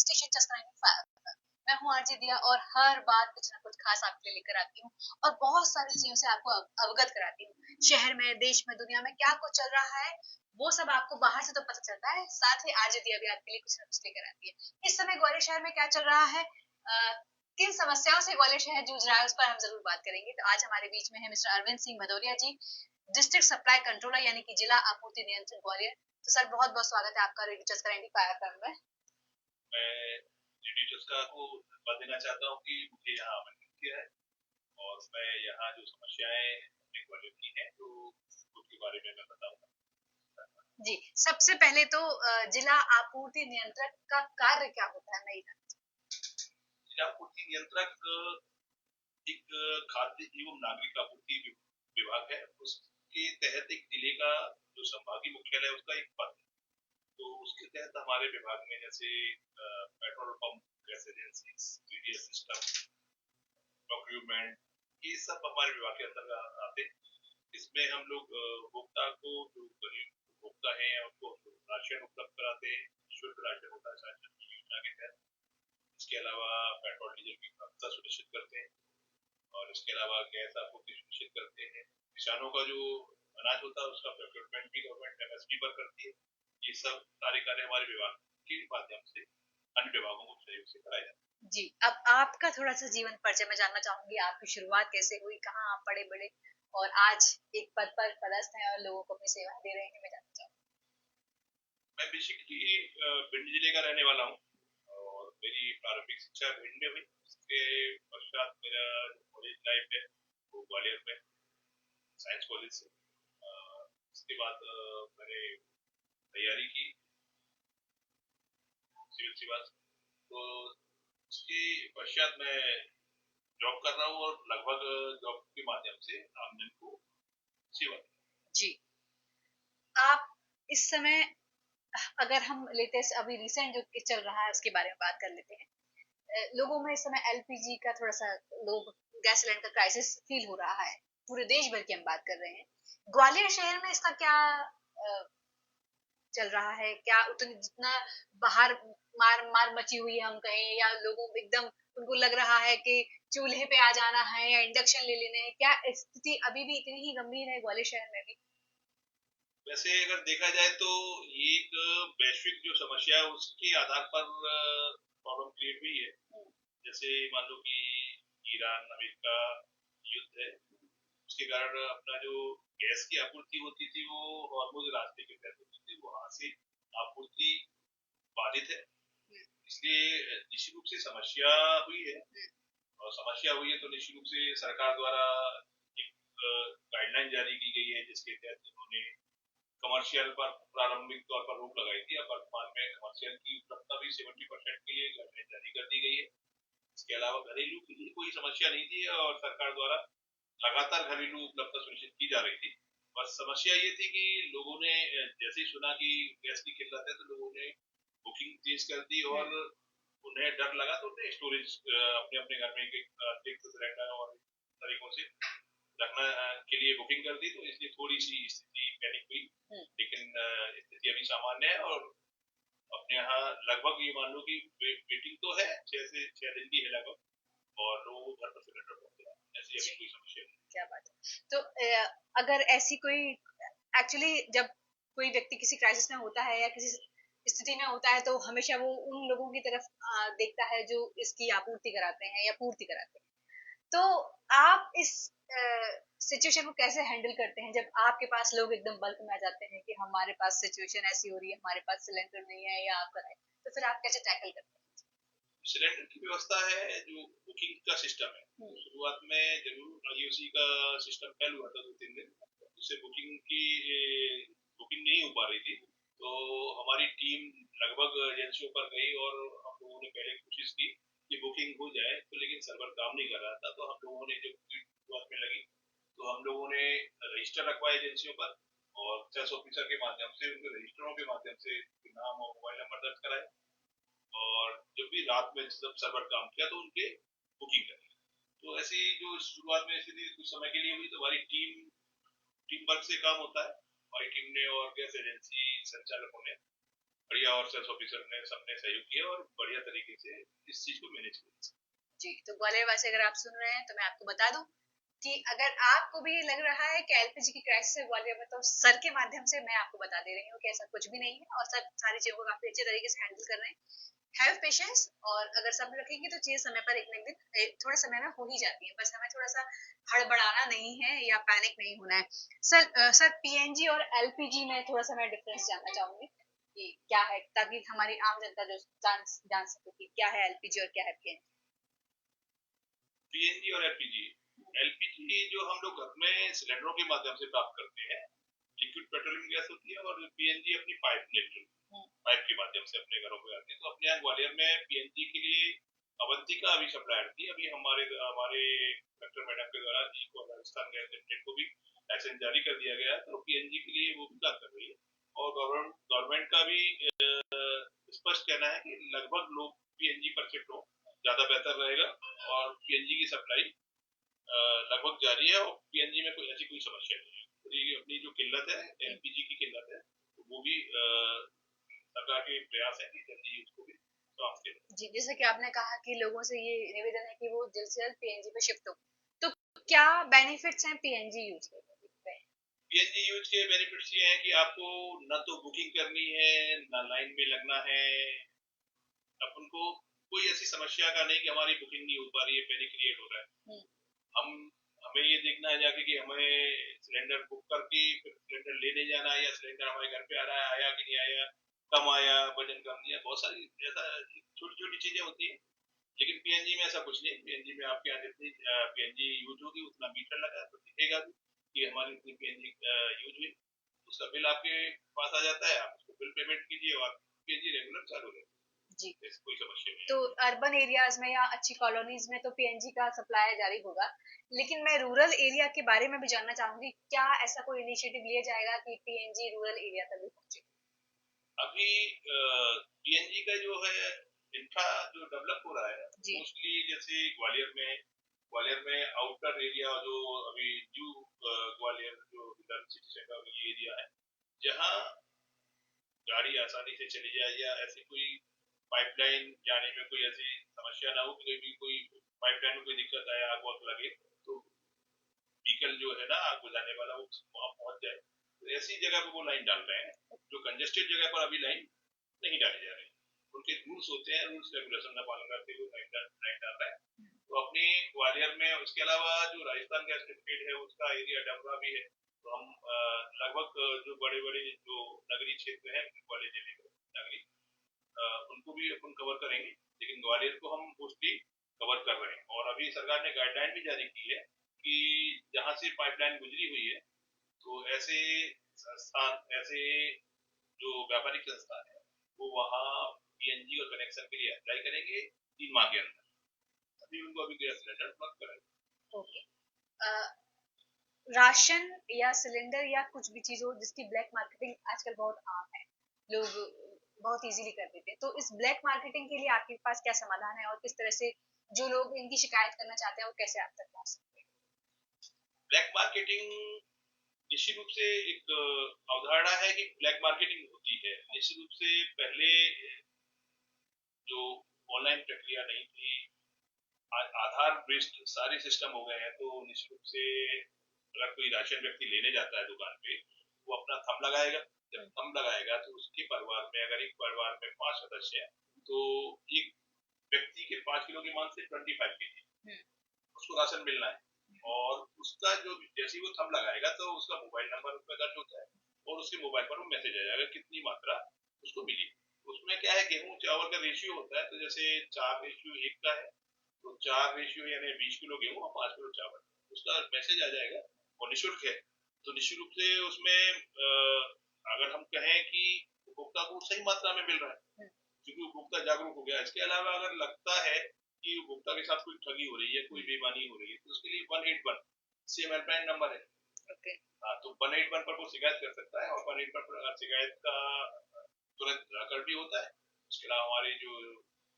Station चस्का 95। मैं हूँ आरजे दिया और हर बार कुछ ना कुछ खास आपके लिए लेकर आती हूँ और बहुत सारी चीजों से आपको अवगत कराती हूँ। शहर में, देश में, दुनिया में क्या कुछ चल रहा है वो सब आपको बाहर से तो पता चलता है, साथ ही आरजे दिया भी आपके लिए कुछ ना कुछ लेकर आती है। इस समय ग्वालियर शहर में क्या चल रहा है, किन समस्याओं से ग्वालियर शहर जूझ रहा है, उस पर हम जरूर बात करेंगे। तो आज हमारे बीच में है मिस्टर अरविंद सिंह भदौरिया जी, डिस्ट्रिक्ट सप्लाई कंट्रोलर यानी कि जिला आपूर्ति नियंत्रक ग्वालियर। तो सर बहुत बहुत स्वागत है आपका रेडियो चस्का 95 में। मैं रेडियो चस्का को धन्यवाद देना चाहता हूँ कि मुझे यहाँ आमंत्रित किया है और मैं यहाँ जो समस्याएं अपने ग्वालियर की हैं तो उसके बारे में मैं बताऊंगा। जी, सबसे पहले तो जिला आपूर्ति नियंत्रक का कार्य क्या होता है? मैं जिला आपूर्ति नियंत्रक एक खाद्य एवं नागरिक आपूर्ति विभाग है। उसके तहत एक जिले का जो संभागीय मुख्यालय है उसका एक पद है। तो उसके तहत हमारे विभाग में जैसे petrol pump, gas agency, PDS system, procurement, ये सब हमारे विभाग के अंतर्गत आते हैं। इसमें हम लोग उपभोक्ता को, जो गरीब उपभोक्ता है उनको राशन उपलब्ध कराते हैं। शुल्क राशन होता है शासन योजना के तहत। इसके अलावा पेट्रोल डीजल की उपलब्धता सुनिश्चित करते हैं और इसके अलावा गैस आपूर्ति सुनिश्चित करते हैं। किसानों का जो अनाज होता है उसका प्रोक्योरमेंट भी गवर्नमेंट एमएसपी पर करती है। ये सब सारे कार्य हमारे विभाग के माध्यम से अन्य विभागों को सहयोग से कराए जाते हैं। जी, अब आपका थोड़ा सा जीवन परिचय मैं जानना चाहूंगी। आपकी शुरुआत कैसे हुई, कहाँ आप पढ़े बड़े और आज एक पद पर पदस्थ हैं और लोगों को अपनी सेवाएं दे रहे हैं, मैं जानना चाहूंगी। मैं बेसिकली भिंड जिले का रहने वाला हूँ और मेरी प्रारंभिक शिक्षा भिंड में हुई। उसके पश्चात मेरा कॉलेज लाइफ है वो ग्वालियर में साइंस कॉलेज से। उसके बाद मैंने तैयारी की सिविल सेवा। तो उसके पश्चात मैं जॉब कर रहा हूँ और लगभग जॉब के माध्यम से आमजन को सेवा। जी, आप इस समय अगर हम लेटेस्ट अभी रिसेंट जो चल रहा है उसके बारे में बात कर लेते हैं। लोगों में इस समय एलपीजी का थोड़ा सा, लोग गैस सिलेंडर का क्राइसिस फील हो रहा है। पूरे देश भर की हम बात कर रहे हैं। ग्वालियर शहर में इसका क्या चल रहा है? क्या उतनी जितना बाहर मार मार मची हुई है हम कहें, या लोगों एकदम उनको लग रहा है कि चूल्हे पे आ जाना है या इंडक्शन ले लेने हैं, क्या स्थिति अभी भी इतनी ही गंभीर है ग्वालियर शहर में भी? वैसे अगर देखा जाए तो ये एक वैश्विक जो समस्या है उसके आधार पर प्रॉब्लम क्रिएट हुई है। जैसे मान लो कि ईरान अमेरिका युद्ध है, उसके कारण अपना जो गैस की आपूर्ति होती थी वो हॉर्मुज रास्ते के तहत होती थी, वहां से आपूर्ति बाधित है। इसलिए निश्चित रूप से समस्या हुई है और समस्या हुई है तो निश्चित रूप से सरकार द्वारा एक गाइडलाइन जारी की गई है जिसके तहत उन्होंने कमर्शियल पर प्रारंभिक तौर पर रोक लगाई थी। अब वर्तमान में कमर्शियल की उपलब्धता भी 70% के लिए गाइडलाइन जारी कर दी गई है। इसके अलावा घरेलू के लिए कोई समस्या नहीं थी और सरकार द्वारा लगातार घरेलू उपलब्धता सुनिश्चित की जा रही थी। बस समस्या ये थी कि लोगों ने जैसे ही सुना कि गैस की किल्लत है तो लोगों ने बुकिंग तेज कर दी और उन्हें डर लगा तो उन्हें स्टोरेज अपने अपने घर में अतिरिक्त सिलेंडर और तरीकों से रखना के लिए बुकिंग कर दी। तो इसलिए थोड़ी सी स्थिति पैनिक हुई, लेकिन स्थिति अभी सामान्य है और अपने यहाँ लगभग ये मान लो कि वेटिंग तो है 6 से 6 दिन की है लगभग और लोग घर पर सिलेंडर पहुंच रहा है। ऐसी अभी कोई समस्या नहीं। क्या बात है। तो अगर ऐसी कोई, एक्चुअली जब कोई व्यक्ति किसी क्राइसिस में होता है या किसी स्थिति में होता है तो हमेशा वो उन लोगों की तरफ देखता है जो इसकी आपूर्ति कराते हैं या पूर्ति कराते हैं। तो आप इस सिचुएशन को कैसे हैंडल करते हैं जब आपके पास लोग एकदम बल्क में आ जाते हैं कि हमारे पास सिचुएशन ऐसी हो रही है, हमारे पास सिलेंडर नहीं है या आप कराए, तो फिर आप कैसे टैकल करते हैं? सिलेंडर की व्यवस्था है जो बुकिंग का सिस्टम है। शुरुआत में जरूर आईओसी का सिस्टम फेल हुआ था 2-3 दिन, उससे बुकिंग नहीं हो पा रही थी। तो हमारी टीम लगभग एजेंसियों पर गई और हम लोगों ने पहले कोशिश की कि बुकिंग हो जाए, तो लेकिन सर्वर काम नहीं कर रहा था। तो हम लोगों ने जब शुरुआत में लगी तो हम लोगों ने रजिस्टर रखवाए एजेंसियों पर और सेल्स ऑफिसर के माध्यम से उनके रजिस्टरों के माध्यम से नाम और मोबाइल नंबर दर्ज कराए और जब भी रात में जब सर्वर काम किया तो उनके बुकिंग करी। तो ऐसी जो शुरुआत में स्थिति कुछ समय के लिए हुई तो हमारी टीम वर्क से काम होता है। हमारी टीम ने और गैस एजेंसी संचालकों ने बढ़िया और सेल्स ऑफिसर ने सबने सहयोग किया और बढ़िया तरीके से इस चीज को मैनेज किया। जी, तो ग्वालियर वासी अगर आप सुन रहे हैं तो मैं आपको बता दूं कि अगर आपको भी लग रहा है कि एलपीजी की क्राइसिस है ग्वालियर में, तो सर के माध्यम से मैं आपको बता दे रही हूँ कि ऐसा कुछ भी नहीं है और सर सारी चीजों को काफी अच्छे तरीके से हैंडल कर रहे हैं। हैव पेशेंस, और अगर सब रखेंगे तो चीज समय पर एक न एक दिन थोड़े समय में हो ही जाती है। बस हमें थोड़ा सा हड़बड़ाना नहीं है या पैनिक नहीं होना है। सर पीएनजी और एलपीजी में थोड़ा सा मैं डिफरेंस जानना चाहूंगी कि क्या है, ताकि हमारी आम जनता जो जान जान सके कि क्या है एलपीजी और क्या है पीएनजी। पीएनजी और एलपीजी, एलपीजी जो हम लोग घर में सिलेंडरों के माध्यम से प्राप्त करते हैं, लिक्विड पेट्रोलियम गैस होती है, और पीएनजी अपनी पाइप के माध्यम से अपने घरों में आती है। तो अपने यहाँ ग्वालियर में पीएनजी के लिए अवंतिका अभी सप्लायर थी। अभी हमारे हमारे कलेक्टर मैडम के द्वारा जी को राजस्थान गैस लिमिटेड को भी लाइसेंस जारी कर दिया गया है, तो पीएनजी के लिए वो भी काम कर रही है। और गवर्नमेंट का भी स्पष्ट कहना है कि लगभग लोग पीएनजी पर शिफ्ट हो, ज्यादा बेहतर रहेगा। और पीएनजी की सप्लाई लगभग जारी है, और पीएनजी में कोई ऐसी कोई समस्या नहीं है। तो अपनी जो किल्लत है, एलपीजी की किल्लत है, वो भी सरकार के प्रयास है कि जल्दी उसको भी समाप्त किया जाए। जी, जैसे कि आपने कहा कि लोगों से ये निवेदन है कि वो जल्द से जल्द पीएनजी पे शिफ्ट हो, तो क्या बेनिफिट्स हैं पीएनजी यूज के? पीएनजी यूज के बेनिफिट्स ये हैं कि आपको न तो बुकिंग करनी है, न लाइन में लगना है। अपन को कोई ऐसी समस्या का नहीं कि हमारी बुकिंग नहीं हो पा रही है, पैनिक क्रिएट हो रहा है। हम हमें ये देखना है जाके कि हमें सिलेंडर बुक करके फिर सिलेंडर लेने जाना है, या सिलेंडर हमारे घर पे आ रहा है, आया कि नहीं आया, कम आया, वजन कम दिया, बहुत सारी ऐसा छोटी छोटी चीजें होती हैं। लेकिन पीएनजी में ऐसा कुछ नहीं। पीएनजी में आपके यहाँ जितनी पीएनजी यूज होगी उतना मीटर लगा तो दिखेगा भी कि हमारी इतनी पीएनजी यूज हुई। उसका बिल आपके पास आ जाता है, आप उसको बिल पेमेंट कीजिए और पीएनजी रेगुलर चालू रहे। जी, कोई समस्या नहीं तो है। अर्बन एरियाज में या अच्छी कॉलोनीज में तो पीएनजी का सप्लाई जारी होगा, लेकिन मैं रूरल एरिया के बारे में भी जानना चाहूंगी, क्या ऐसा कोई इनिशिएटिव लिया जाएगा कि पीएनजी रूरल एरिया तक भी पहुंचे? अभी पीएनजी का जो है इंफ्रा जो डेवलप हो रहा है, मोस्टली जैसे ग्वालियर में आउटर एरिया जो अभी न्यू ग्वालियर जो सिटी सेंटर ये एरिया है, जहाँ गाड़ी आसानी से चली जाए, या ऐसी कोई पाइपलाइन जाने में कोई ऐसी समस्या ना हो कि भी कोई पाइपलाइन में कोई दिक्कत आए, आग वाग लगे, तो व्हीकल जो है ना आग बुझाने वाला वो वहां पहुंच जाए। तो ऐसी जगह पे वो लाइन डाल रहे हैं। जो कंजेस्टेड जगह पर अभी लाइन नहीं डाली जा रही। उनके रूल्स होते हैं, रूल्स रेगुलेशन का पालन करते हुए लाइन डाल रहे हैं। तो अपने ग्वालियर में उसके अलावा जो राजस्थान गैस लिमिटेड है उसका एरिया डबरा भी है। तो हम लगभग जो बड़े बड़े जो नगरीय क्षेत्र है ग्वालियर जिले में नगरी, उनको भी अपन कवर करेंगे। लेकिन ग्वालियर को हम मोस्टली कवर कर रहे हैं। और अभी सरकार ने गाइडलाइन भी जारी की है कि जहां से पाइपलाइन गुजरी हुई है, तो ऐसे संस्थान, ऐसे जो व्यापारिक संस्थान है, वो वहाँ पीएनजी और कनेक्शन के लिए अप्लाई करेंगे 3 माह के अंदर। अभी उनको अभी गैस सिलेंडर उपलब्ध कराएंगे। ओके। राशन या सिलेंडर या कुछ भी चीज हो जिसकी ब्लैक मार्केटिंग आजकल बहुत आम है, लोग बहुत इजीली कर देते हैं, तो इस ब्लैक मार्केटिंग के लिए आपके पास क्या समाधान है और किस तरह से जो लोग इनकी शिकायत करना चाहते हैं वो कैसे आप तक पहुंच सकते हैं? ब्लैक मार्केटिंग निश्चित रूप से एक अवधारणा है कि ब्लैक मार्केटिंग होती है। निश्चित रूप से पहले जो ऑनलाइन प्रक्रिया नहीं थी, आधार बेस्ड सारे सिस्टम हो गए हैं, तो निश्चित रूप से अगर कोई राशन व्यक्ति लेने जाता है दुकान पे, वो अपना थंब लगाएगा। जब थंब लगाएगा तो उसके परिवार में, अगर एक परिवार में 5 सदस्य है, तो एक व्यक्ति के 5 किलो की मान से 25 केजी उसको राशन मिलना है। और उसका जो जैसे वो थंब लगाएगा तो उसका मोबाइल नंबर उसमें दर्ज होता है, और उसके मोबाइल पर वो मैसेज आ जाएगा कितनी मात्रा उसको मिली। उसमें क्या है, गेहूं चावल का रेशियो होता है, तो जैसे 4:1 का है, तो 4 रेशियो यानी 20 किलो गेहूं और 5 किलो चावल, उसका मैसेज आ जाएगा। और निःशुल्क है, तो निश्चित रूप से उसमें अगर हम कहें कि उपभोक्ता को सही मात्रा में मिल रहा है, क्योंकि उपभोक्ता जागरूक हो गया। इसके अलावा अगर लगता है कि उपभोक्ता के साथ कोई ठगी हो रही है, कोई बेईमानी हो रही है, तो उसके लिए 181 सेम हेल्पलाइन नंबर है। ओके। हाँ, तो 181 पर वो शिकायत कर सकता है, और 181 पर शिकायत का तुरंत निराकरण भी होता है। उसके अलावा हमारे जो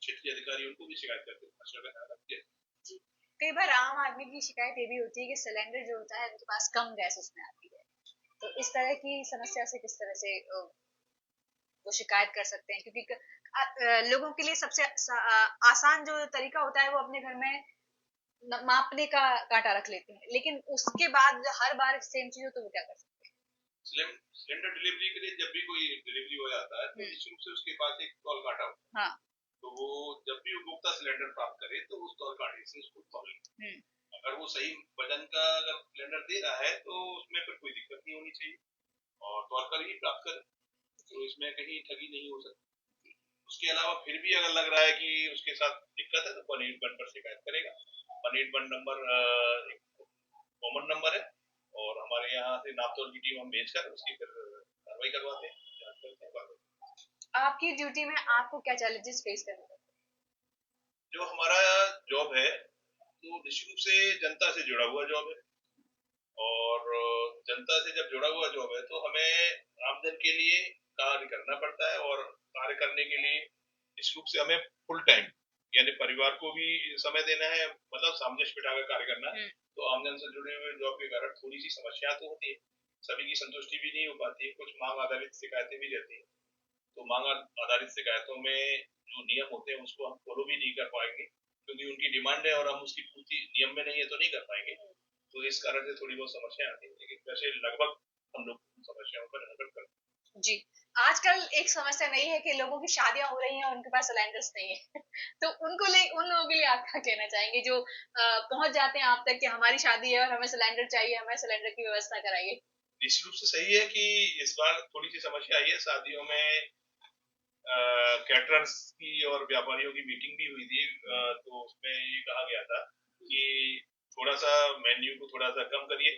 क्षेत्रीय अधिकारी उनको भी शिकायत करते हैं, मसला का ध्यान रखते हैं। कई बार आम आदमी की शिकायत ये भी होती है कि सिलेंडर जो होता है उनके पास कम गैस उसमें आती है, तो इस तरह की समस्या से किस तरह से वो शिकायत कर सकते हैं, क्योंकि लोगों के लिए सबसे आसान जो तरीका होता है वो अपने घर में मापने का कांटा रख लेते हैं, लेकिन उसके बाद हर बार सेम चीज हो तो वो क्या कर सकते सिलेंडर डिलीवरी के लिए जब भी कोई डिलीवरी हो जाता है तो निश्चित रूप से उसके पास एक तौल कांटा होता है। हाँ। तो वो जब भी उपभोक्ता सिलेंडर प्राप्त करे तो उस तौल कांटे से उसको तौल ले। अगर वो सही वजन का अगर सिलेंडर दे रहा है तो उसमें फिर कोई दिक्कत नहीं होनी चाहिए और तौल कर ही प्राप्त करे, तो इसमें कहीं ठगी नहीं हो सकती। उसके अलावा फिर भी अगर लग रहा है कि उसके साथ दिक्कत है तो 181 पर शिकायत करेगा। 181 नंबर एक कॉमन नंबर है और हमारे यहाँ से नापतोल की टीम हम भेजकर उसकी फिर कार्रवाई करवाते हैं, जांच करते हैं। आपकी ड्यूटी में आपको क्या चैलेंजेस फेस करने पड़ते हैं? जो हमारा जॉब है तो निश्चित रूप से जनता से जुड़ा हुआ जॉब है और जनता से जब जुड़ा हुआ जॉब है तो हमें आमजन के लिए कार्य करना पड़ता है और कार्य करने के लिए निश्चित रूप से हमें फुल टाइम यानी परिवार को भी समय देना है, मतलब सामंजस्य बिठाकर कार्य करना है। तो आमजन से जुड़े हुए जॉब के कारण थोड़ी सी समस्या तो होती है, सभी की संतुष्टि भी नहीं हो पाती है, कुछ मांग आधारित शिकायतें भी रहती है। तो मांग आधारित शिकायतों में जो नियम होते हैं उसको हम फॉलो भी नहीं कर पाएंगे क्योंकि उनकी डिमांड है और हम उसकी पूर्ति नियम में नहीं है तो नहीं कर पाएंगे। तो इस कारण से थोड़ी बहुत समस्या आती है, लेकिन वैसे लगभग हम लोग समस्याओं पर नियंत्रण करते हैं। जी, आजकल एक समस्या नहीं है कि लोगों की शादियां हो रही हैं और उनके पास सिलेंडर्स नहीं है तो उन लोगों के लिए आप क्या कहना चाहेंगे जो पहुंच जाते हैं आप तक कि हमारी शादी है और हमें सिलेंडर चाहिए, हमें सिलेंडर की व्यवस्था कराइए? निश्चित रूप से सही है कि इस बार थोड़ी सी समस्या आई है शादियों में। कैटरर्स की और व्यापारियों की मीटिंग भी हुई थी, तो उसमें ये कहा गया था कि थोड़ा सा मेन्यू को थोड़ा सा कम करिए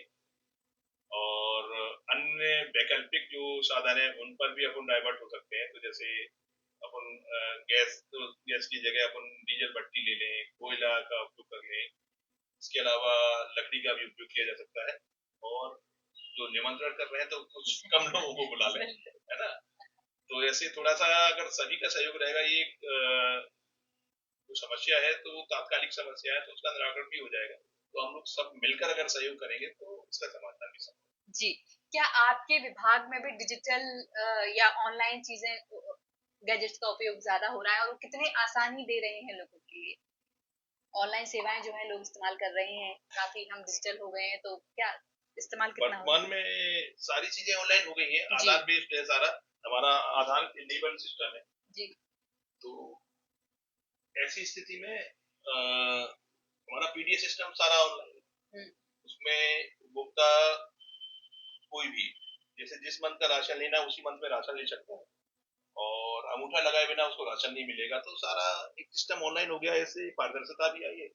और अन्य वैकल्पिक जो साधन है उन पर भी अपन डाइवर्ट हो सकते हैं। तो जैसे अपन गैस की जगह अपन डीजल भट्टी ले लें, कोयला का उपयोग कर लें, इसके अलावा लकड़ी का भी उपयोग किया जा सकता है और जो निमंत्रण कर रहे हैं तो कुछ कम लोगों को बुला लें, है ना। तो ऐसे थोड़ा सा अगर सभी का सहयोग रहेगा, ये जो समस्या है तो तात्कालिक समस्या है तो उसका निराकरण भी हो जाएगा। तो हम लोग सब मिलकर अगर सहयोग करेंगे तो इसका समाधान भी संभव। जी, क्या आपके विभाग में भी डिजिटल या ऑनलाइन चीजें गैजेट्स का उपयोग ज्यादा हो रहा है और वो कितने आसानी दे रहे हैं लोगों के लिए? ऑनलाइन सेवाएं जो है लोग इस्तेमाल कर रहे हैं, काफी हम डिजिटल हो गए हैं, तो क्या इस्तेमाल कितना हो रहा वर्तमान में सारी चीजें ऑनलाइन हो गई हैं, आधार बेस्ड है सारा, हमारा आधार इनेबल सिस्टम है जी। तो ऐसी स्थिति में हमारा पीडीएस सिस्टम सारा ऑनलाइन है। उसमें उपभोक्ता कोई भी जैसे जिस मंथ का राशन लेना उसी मंथ में राशन ले सकता है और अंगूठा लगाए बिना उसको राशन नहीं मिलेगा। तो सारा एक सिस्टम ऑनलाइन हो गया, ऐसे पारदर्शिता भी आई है,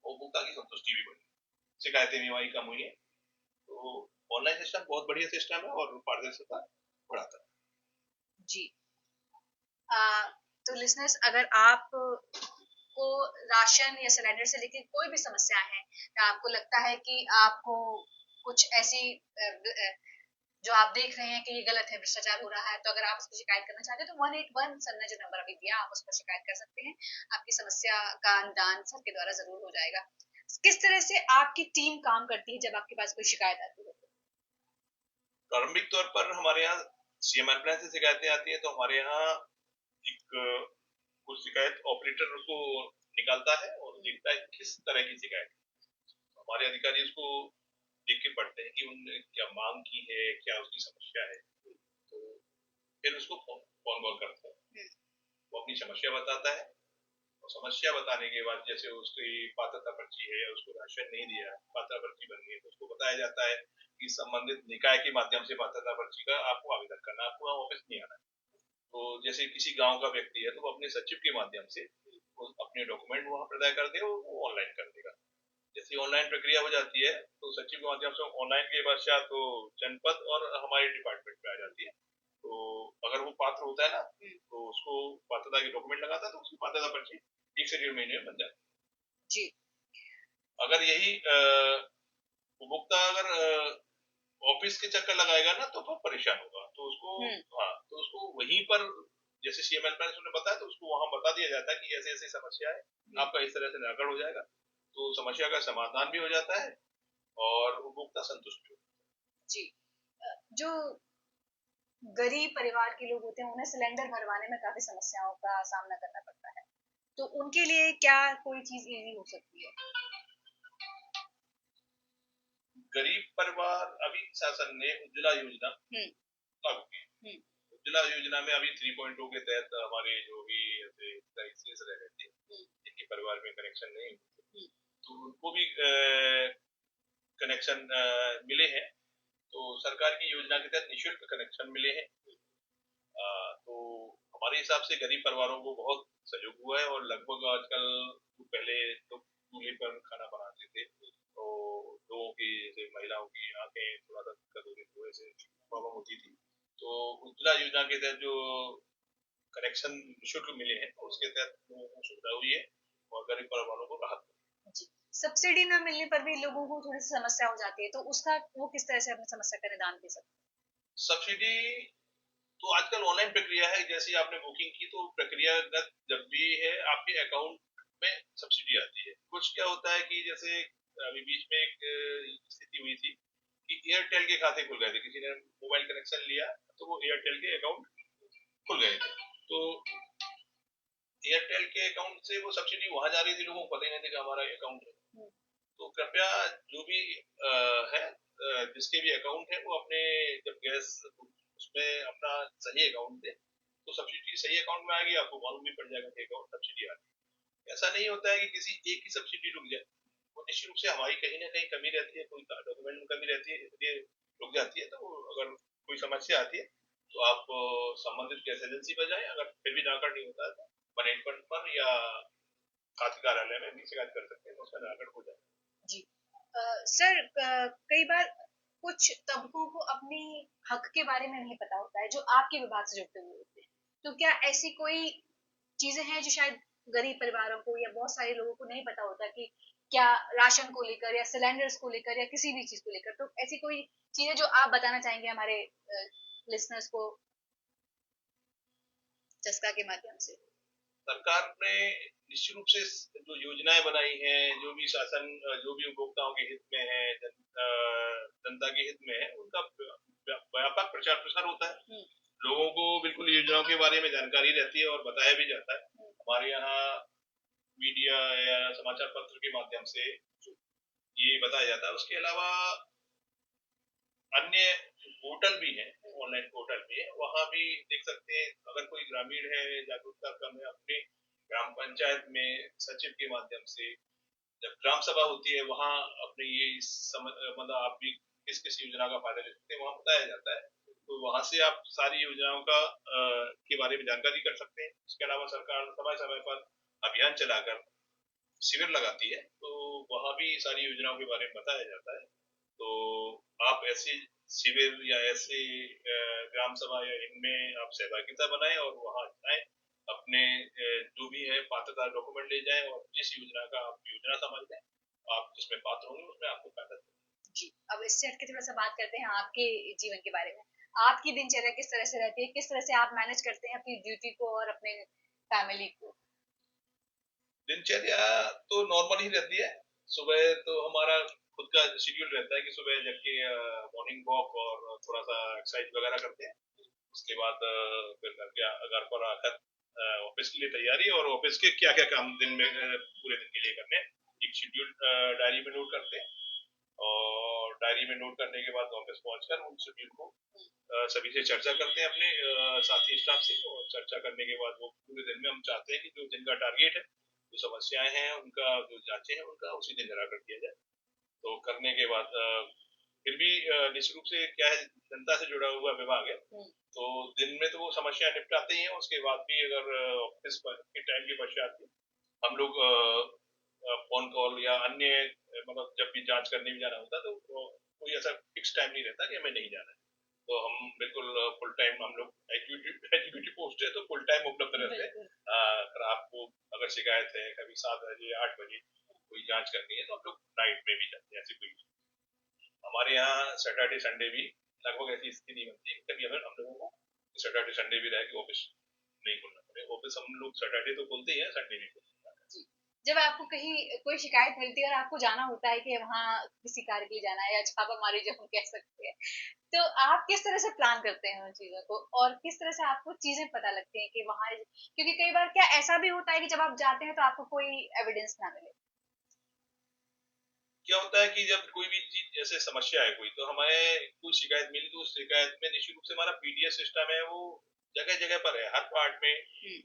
उपभोक्ता की संतुष्टि भी बढ़ी, शिकायतें भी वही कम हुई है। तो ऑनलाइन सिस्टम बहुत बढ़िया सिस्टम है और पारदर्शिता बढ़ाता है जी। तो लिसनर्स, अगर आप को राशन या सिलेंडर से लेकर कोई भी समस्या है या आपको लगता है कि आपको कुछ ऐसी जो आप देख रहे हैं कि ये गलत है, भ्रष्टाचार हो रहा है, तो अगर आप उसकी शिकायत करना चाहते हैं तो 181 सर ने जो नंबर अभी दिया आप उस पर शिकायत कर सकते हैं। आपकी समस्या का निदान सर के द्वारा जरूर हो जाएगा। किस तरह से आपकी टीम काम करती है जब आपके पास कोई शिकायत आती है? प्रारंभिक तौर पर हमारे यहाँ सीएम हेल्पलाइन से शिकायतें आती है तो हमारे यहाँ एक कुछ शिकायत ऑपरेटर उसको निकालता है और देखता है किस तरह की शिकायत। हमारे अधिकारी उसको देख के पढ़ते हैं कि उन्होंने क्या मांग की है, क्या उसकी समस्या है, तो फिर उसको फोन कॉल करते हैं। वो अपनी समस्या बताता है और समस्या बताने के बाद जैसे उसकी पात्रता पर्ची है या उसको राशन नहीं दिया, पात्रता पर्ची बन गई तो उसको बताया जाता है कि संबंधित निकाय के माध्यम से पात्रता पर्ची का आपको आवेदन करना, आपको वहाँ ऑफिस नहीं आना। तो जैसे किसी गांव का व्यक्ति है तो वो अपने सचिव के माध्यम से वो अपने डॉक्यूमेंट वहाँ प्रदाय कर दे, वो ऑनलाइन कर देगा। जैसे ऑनलाइन प्रक्रिया हो जाती है तो सचिव के माध्यम से ऑनलाइन के पश्चात तो जनपद और हमारे डिपार्टमेंट में आ जाती है। तो अगर वो पात्र होता है ना तो उसको पात्रता के डॉक्यूमेंट लगाता है तो उसकी पात्रता पर्ची 1 से 1.5 महीने में बन जाती है जी। अगर यही उपभोक्ता अगर ऑफिस के चक्कर लगाएगा ना तो परेशान होगा, तो उसको हाँ तो उसको वहीं पर जैसे सीएमएल पर उन्होंने बताया तो उसको वहां बता दिया जाता है कि ऐसे ऐसी समस्या है, आपका इस तरह से निराकरण हो जाएगा, तो समस्या का समाधान भी हो जाता है और उपभोक्ता संतुष्ट हो। जी। जो गरीब परिवार के लोग होते हैं, उन्हें सिलेंडर भरवाने में काफी समस्याओं का सामना करना पड़ता है, तो उनके लिए क्या कोई चीज इजी हो सकती है? गरीब परिवार, अभी शासन ने उज्ज्वला योजना लागू की। उज्ज्वला योजना में अभी 3.0 के तहत हमारे जो भी ऐसे क्राइसिस रह रहे थे, जिनके परिवार में कनेक्शन नहीं, तो उनको भी कनेक्शन मिले हैं। तो सरकार की योजना के तहत निःशुल्क कनेक्शन मिले हैं। तो हमारे हिसाब से गरीब परिवारों को बहुत सहयोग हुआ है, और लगभग आजकल पहले लोग चूल्हे पर खाना बनाते थे, तो लोगों की जैसे महिलाओं की आंखें थोड़ा सा दिक्कत होती थी, वैसे प्रॉब्लम होती थी। तो उज्ज्वला योजना के तहत जो कनेक्शन निःशुल्क मिले हैं, उसके तहत लोगों को सुविधा हुई है और गरीब परिवारों को राहत मिली। जी। सब्सिडी न मिलने पर भी लोगों को थोड़ी सी समस्या हो जाती है, तो उसका वो किस तरह से अपनी समस्या का निदान दे सकते सब्सिडी तो आजकल ऑनलाइन प्रक्रिया है, जैसे आपने बुकिंग की तो प्रक्रियागत जब भी है आपके अकाउंट में सब्सिडी आती है। कुछ क्या होता है कि जैसे अभी बीच में एक स्थिति हुई थी कि एयरटेल के खाते खुल गए थे, किसी ने मोबाइल कनेक्शन लिया तो वो एयरटेल के अकाउंट खुल गए थे, तो एयरटेल के अकाउंट से वो सब्सिडी वहां जा रही थी, लोगों को पता ही नहीं था कि हमारा अकाउंट है। तो कृपया जो भी है जिसके भी अकाउंट है वो अपने जब गैस उसमें अपना सही अकाउंट दे, तो सब्सिडी सही अकाउंट में आएगी, आपको मालूम भी पड़ जाएगा कि अकाउंट सब्सिडी आ रही है। ऐसा नहीं होता है कि किसी एक ही सब्सिडी रुक जाए, वो निश्चित रूप से हमारी कहीं ना कहीं कमी रहती है, कोई डॉक्यूमेंट में कमी रहती है, इसलिए रुक जाती है। तो अगर कोई समस्या आती है तो आप संबंधित गैस एजेंसी पर जाए, अगर फिर भी नाकट नहीं होता है तो 1-8 पर या खाद्य कार्यालय में भी शिकायत कर सकते हैं, तो उसका नाकट हो जाए। जी। सर, कई बार कुछ तबकों को अपनी हक के बारे में नहीं पता होता है, जो आपके विभाग से जुड़ते हुए होते हैं, तो क्या ऐसी कोई चीजें हैं जो शायद गरीब परिवारों को या बहुत सारे लोगों को नहीं पता होता कि क्या राशन को लेकर या सिलेंडर्स को लेकर या किसी भी चीज को लेकर, तो ऐसी कोई चीजें जो आप बताना चाहेंगे हमारे लिसनर्स को चस्का के माध्यम से? सरकार ने निश्चित रूप से जो योजनाएं बनाई हैं, जो भी शासन जो भी उपभोक्ताओं के हित में है, जनता के हित में है, उनका व्यापक प्रचार प्रसार होता है। लोगों को बिल्कुल योजनाओं के बारे में जानकारी रहती है और बताया भी जाता है। हमारे यहाँ मीडिया या समाचार पत्र के माध्यम से ये बताया जाता है। उसके अलावा अन्य पोर्टल भी है, ऑनलाइन पोर्टल भी है, वहां भी देख सकते हैं। अगर कोई ग्रामीण है, जागरूकता कम है, अपने ग्राम पंचायत में सचिव के माध्यम से जब ग्राम सभा होती है, वहां अपने ये मतलब आप भी किस किस योजना का फायदा ले सकते हैं वहां बताया जाता है। तो वहां से आप सारी योजनाओं का के बारे में जानकारी कर सकते हैं। इसके अलावा सरकार समय समय पर अभियान चलाकर शिविर लगाती है, तो वहां भी सारी योजनाओं के बारे में बताया जाता है। तो आप ऐसे शिविर या ऐसे ग्राम सभा या इनमें आप सहभागिता बनाएं और वहां जाएं, अपने जो भी है पात्रता डॉक्यूमेंट ले जाएं और जिस योजना का आप योजना समझते हैं आप जिसमें पात्र होंगे उसमें आपको फायदा देगा। जी। अब इससे हटके थोड़ा सा बात करते हैं आपके जीवन के बारे में। आपकी दिनचर्या किस तरह से रहती है, किस तरह से आप मैनेज करते हैं अपनी ड्यूटी को और अपने फैमिली को? दिनचर्या तो नॉर्मल ही रहती है। सुबह तो हमारा खुद का शेड्यूल रहता है कि सुबह जग के मॉर्निंग वॉक और थोड़ा सा एक्सरसाइज वगैरह करते हैं। उसके बाद फिर घर पर आकर ऑफिस के लिए तैयारी, और ऑफिस के क्या क्या काम दिन में पूरे दिन के लिए करने हैं, एक शेड्यूल डायरी में नोट करते हैं। और डायरी में नोट करने के बाद ऑफिस पहुंचकर उन शेड्यूल को सभी से चर्चा करते हैं, अपने साथी स्टाफ से। और चर्चा करने के बाद वो पूरे दिन में हम चाहते हैं कि जो दिन का टारगेट है, जो समस्याएं हैं उनका, जो जांचें हैं उनका उसी दिन निराकरण किया जाए। तो करने के बाद फिर भी निश्चित रूप से क्या है, जनता से जुड़ा हुआ विभाग है, तो दिन में तो वो समस्या निपटाते ही हैं। उसके बाद भी अगर ऑफिस के टाइम के पश्चात भी हम लोग फोन कॉल या अन्य मतलब जब भी जांच करने भी जाना होता है, तो कोई ऐसा फिक्स टाइम नहीं रहता कि हमें नहीं जाना है। तो हम बिल्कुल फुल टाइम, हम लोग एग्जीक्यूटिव पोस्ट है तो फुल टाइम उपलब्ध रहते हैं। अगर आपको अगर शिकायत है कभी 7 बजे 8 बजे कोई जांच करनी है, तो हम लोग नाइट में भी जाते हैं। ऐसी कोई हमारे यहाँ सैटरडे संडे भी लगभग ऐसी स्थिति नहीं बनती है कभी अगर हम लोगों को सैटरडे संडे भी रहे कि ऑफिस नहीं खोलना पड़े। ऑफिस हम लोग सैटरडे तो खोलते ही है, संडे नहीं खोलते। जब आपको कहीं कोई शिकायत मिलती है और आपको जाना होता है कि वहाँ किसी कार्य के लिए जाना है या छापामारी जो हम कह सकते हैं, तो आप किस तरह से प्लान करते हैं उन चीजों को और किस तरह से आपको चीजें पता लगती हैं कि वहाँ, क्योंकि कई बार क्या ऐसा भी होता है कि जब आप जाते हैं तो आपको कोई एविडेंस ना मिले। क्या होता है कि जब कोई भी चीज जैसे समस्या है कोई, तो हमें कोई शिकायत मिली तो उस शिकायत में निश्चित रूप से हमारा पीडीएस सिस्टम है, वो जगह जगह पर है, हर पार्ट में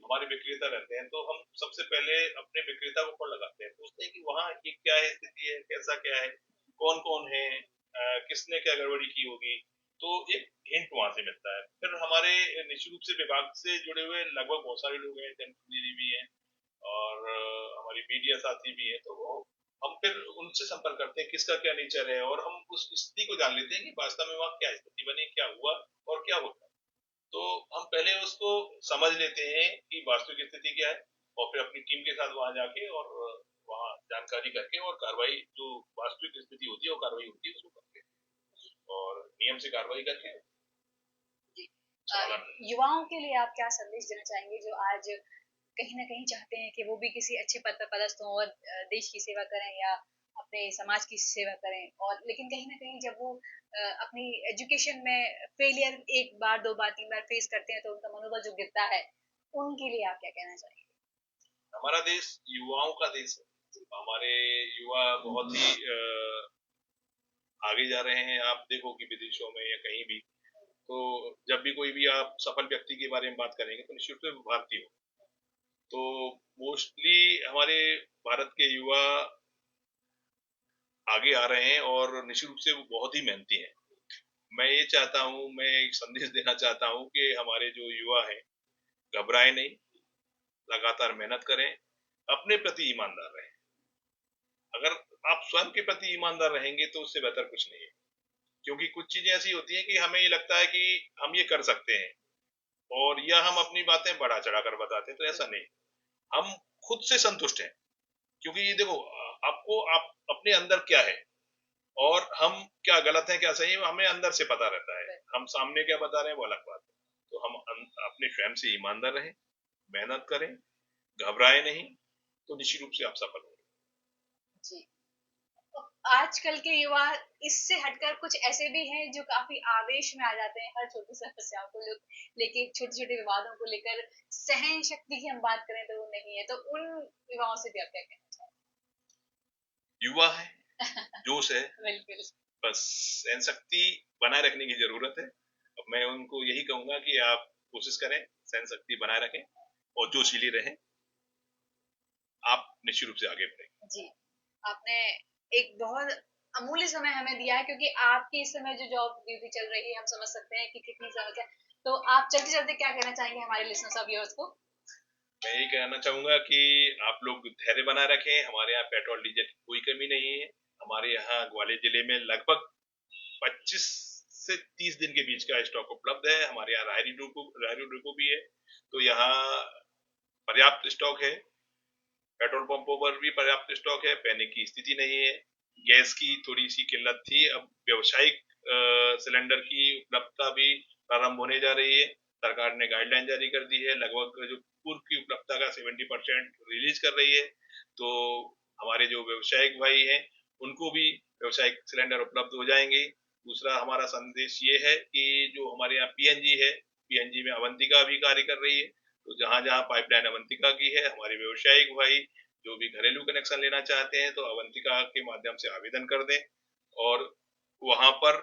हमारे विक्रेता रहते हैं। तो हम सबसे पहले अपने विक्रेता को फोन लगाते हैं, पूछते हैं कि वहाँ ये क्या है, स्थिति है, कैसा क्या है, कौन कौन है, किसने क्या गड़बड़ी की होगी। तो एक हिंट वहां से मिलता है। फिर हमारे निश्चित रूप से विभाग से जुड़े हुए लगभग बहुत सारे लोग हैं, जनप्रतिनिधि भी हैं और हमारी मीडिया साथी भी है, तो वो हम फिर उनसे संपर्क करते हैं किसका क्या नेचर है, और हम उस स्थिति को जान लेते हैं कि वास्तव में वहाँ क्या स्थिति बनी, क्या हुआ और क्या होगा। तो हम पहले उसको समझ लेते हैं कि वास्तविक स्थिति क्या है, और फिर अपनी टीम के साथ वहां जाके और वहाँ जानकारी करके और कार्रवाई जो वास्तविक स्थिति होती है वो कार्रवाई होती है उसको करके और नियम से कार्रवाई करके समाधान। युवाओं के लिए आप क्या संदेश देना चाहेंगे जो आज कहीं ना कहीं चाहते हैं कि वो भी किसी अच्छे पद पर पदस्थ हों और देश की सेवा करें या अपने समाज की सेवा करें, और लेकिन कहीं ना कहीं जब वो अपनी एजुकेशन में फेलियर एक बार दो बार तीन बार फेस करते हैं तो उनका मनोबल जो गिरता है, उनके लिए आप क्या कहना चाहेंगे? हमारा देश युवाओं का देश है। हमारे युवा बहुत ही आगे जा रहे हैं। आप देखो कि विदेशों में या कहीं भी, तो जब भी कोई भी आप सफल व्यक्ति के बारे में बात करेंगे तो निश्चित रूप से वो भारतीय हो। तो मोस्टली हमारे भारत के युवा आगे आ रहे हैं और निश्चित रूप से वो बहुत ही मेहनती हैं। मैं ये चाहता हूँ, मैं एक संदेश देना चाहता हूँ कि हमारे जो युवा हैं घबराए नहीं, लगातार मेहनत करें, अपने प्रति ईमानदार रहें। अगर आप स्वयं के प्रति ईमानदार रहेंगे तो उससे बेहतर कुछ नहीं है। क्योंकि कुछ चीजें ऐसी होती हैं कि हमें ये लगता है कि हम ये कर सकते हैं और या हम अपनी बातें बढ़ा चढ़ा कर बताते हैं, तो ऐसा नहीं। हम खुद से संतुष्ट हैं, क्योंकि ये देखो आपको आप अपने अंदर क्या है और हम क्या गलत है क्या सही है हमें अंदर से पता रहता है। हम सामने क्या बता रहे हैं वो अलग बात है। तो हम अपने स्वयं से ईमानदार रहें, मेहनत करें, घबराए नहीं, तो निश्चित रूप से आप सफल होंगे। जी। आजकल के युवा इससे हटकर कुछ ऐसे भी हैं जो काफी आवेश में आ जाते हैं, हर छोटी समस्याओं को लेके, छोटे छोटे विवादों को लेकर सहन शक्ति की हम बात करें तो वो नहीं है, तो उन युवाओं से भी आप क्या कहना चाहेंगे? युवा है, जोश है, बिल्कुल। बस सहन शक्ति बनाए रखने की जरूरत है। अब मैं उनको यही कहूंगा कि आप कोशिश करें, सहन शक्ति बनाए रखें और जोशीली रहें, आप निश्चित रूप से आगे बढ़ेंगे। जी, आपने एक बहुत अमूल्य समय हमें दिया है, क्योंकि आपकी इस समय जो जॉब ड्यूटी चल रही है हम समझ सकते हैं कि कितनी समस्या। तो आप चलते चलते क्या कहना चाहेंगे हमारे लिसनर्स और व्यूअर्स को? मैं यही कहना चाहूंगा कि आप लोग धैर्य बनाए रखें। हमारे यहाँ पेट्रोल डीजल की कोई कमी नहीं है। हमारे यहाँ ग्वालियर जिले में लगभग 25 से 30 दिन के बीच का स्टॉक उपलब्ध है। हमारे यहाँ रायरू डिपो भी है, तो यहाँ पर्याप्त स्टॉक है। पेट्रोल पंपों पर भी पर्याप्त स्टॉक है, पहले की स्थिति नहीं है। गैस की थोड़ी सी किल्लत थी, अब व्यावसायिक सिलेंडर की उपलब्धता भी प्रारंभ होने जा रही है। सरकार ने गाइडलाइन जारी कर दी है, लगभग जो पूर्व की उपलब्धता का 70% रिलीज कर रही है। तो हमारे जो व्यवसायिक भाई हैं उनको भी व्यवसायिक सिलेंडर उपलब्ध हो जाएंगे। दूसरा हमारा संदेश ये है कि जो हमारे यहाँ पीएनजी है, पीएनजी में अवंतिका भी कार्य कर रही है। तो जहां जहां पाइपलाइन अवंतिका की है, हमारे व्यवसायिक भाई जो भी घरेलू कनेक्शन लेना चाहते हैं तो अवंतिका के माध्यम से आवेदन कर दें। और वहां पर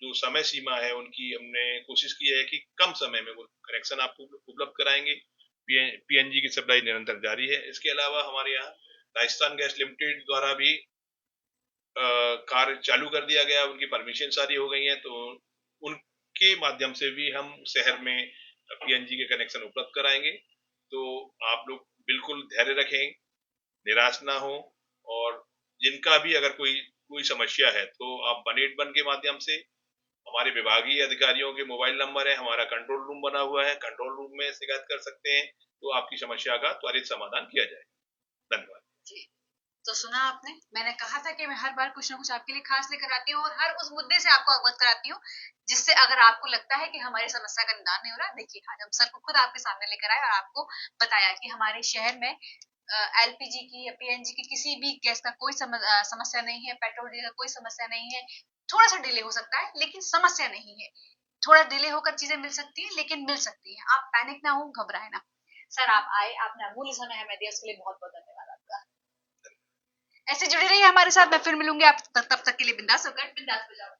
जो समय सीमा है उनकी हमने कोशिश की है कि कम समय में वो कनेक्शन आपको उपलब्ध कराएंगे। पीएनजी की सप्लाई निरंतर जारी है। इसके अलावा हमारे यहाँ राजस्थान गैस लिमिटेड द्वारा भी कार्य चालू कर दिया गया, उनकी परमिशन सारी हो गई है। तो उनके माध्यम से भी हम शहर में पीएनजी के कनेक्शन उपलब्ध कराएंगे। तो आप लोग बिल्कुल धैर्य रखें, निराश ना हो, और जिनका भी अगर कोई कोई समस्या है तो आप 181 के माध्यम से हमारे विभागीय अधिकारियों के मोबाइल नंबर है, हमारा कंट्रोल रूम बना हुआ है, कंट्रोल रूम में शिकायत कर सकते हैं, तो आपकी समस्या का त्वरित समाधान किया जाए। धन्यवाद जी, तो सुना आपने, मैंने कहा था कि मैं हर बार कुछ ना कुछ आपके लिए खास लेकर आती हूँ और हर उस मुद्दे से आपको अवगत कराती हूँ जिससे अगर आपको लगता है कि हमारी समस्या का निदान नहीं हो रहा, देखिए आज हम सर को खुद आपके सामने लेकर आए और आपको बताया कि हमारे शहर में एलपीजी की या पीएनजी की किसी भी गैस का कोई समस्या नहीं है, पेट्रोल डीजल का कोई समस्या नहीं है। थोड़ा सा डिले हो सकता है लेकिन समस्या नहीं है। थोड़ा डिले होकर चीजें मिल सकती है लेकिन मिल सकती है। आप पैनिक ना हो, घबराए ना। सर आप आए, आपने अमूल्य समय हमें दिया, उसके लिए बहुत बहुत धन्यवाद आपका। ऐसे जुड़े रहिए हमारे साथ। मैं फिर मिलूंगी आप तब तक के लिए बिंदास होकर बिंदास बजाओ।